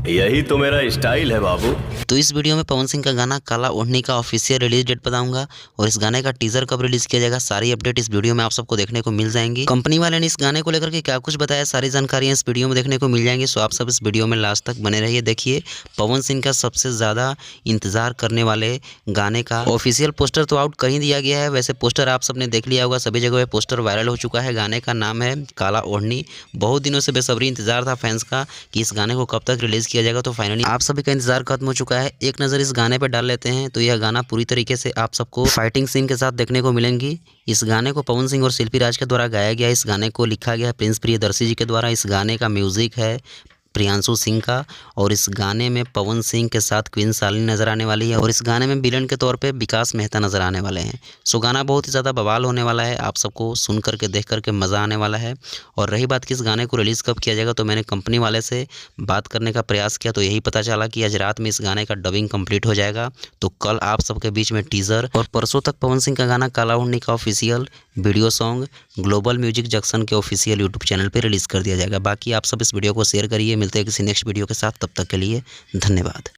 यही तो मेरा स्टाइल है बाबू। तो इस वीडियो में पवन सिंह का गाना काला ओढ़नी का ऑफिशियल रिलीज डेट बताऊंगा और इस गाने का टीजर कब रिलीज किया जाएगा, सारी अपडेट इस वीडियो में आप सबको देखने को मिल जाएंगी। कंपनी वाले ने इस गाने को लेकर के क्या कुछ बताया, सारी जानकारियां इस वीडियो में देखने को मिल जाएंगी। सो आप सब इस वीडियो में लास्ट तक बने रहिए। देखिए, पवन सिंह का सबसे ज़्यादा इंतजार करने वाले गाने का ऑफिशियल पोस्टर तो आउट कर ही दिया गया है। वैसे पोस्टर आप सबने देख लिया होगा, सभी जगह पोस्टर वायरल हो चुका है। गाने का नाम है काला ओढ़नी। बहुत दिनों से बेसब्री इंतजार था फैंस का कि इस गाने को कब तक रिलीज किया जाएगा। तो फाइनली आप सभी का इंतजार खत्म हो चुका है। एक नज़र इस गाने पर डाल लेते हैं तो यह गाना पूरी तरीके से आप सबको फाइटिंग सीन के साथ देखने को मिलेंगी। इस गाने को पवन सिंह और शिल्पी राज के द्वारा गाया गया। इस गाने को लिखा गया है प्रिंस प्रियदर्शी जी के द्वारा। इस गाने का म्यूजिक है प्रियांशु सिंह का और इस गाने में पवन सिंह के साथ क्वीन शालिनी नजर आने वाली है और इस गाने में विलन के तौर पे विकास मेहता नजर आने वाले हैं। सो गाना बहुत ही ज़्यादा बवाल होने वाला है, आप सबको सुन करके देख करके मज़ा आने वाला है। और रही बात कि इस गाने को रिलीज़ कब किया जाएगा, तो मैंने कंपनी वाले से बात करने का प्रयास किया तो यही पता चला कि आज रात में इस गाने का डबिंग कंप्लीट हो जाएगा। तो कल आप सबके बीच में टीज़र और परसों तक पवन सिंह का गाना काला ओढ़नी का official video song global music junction के ऑफिशियल यूट्यूब चैनल पर रिलीज़ कर दिया जाएगा। बाकी आप सब इस वीडियो को शेयर करिए। मिलते हैं किसी नेक्स्ट वीडियो के साथ, तब तक के लिए धन्यवाद।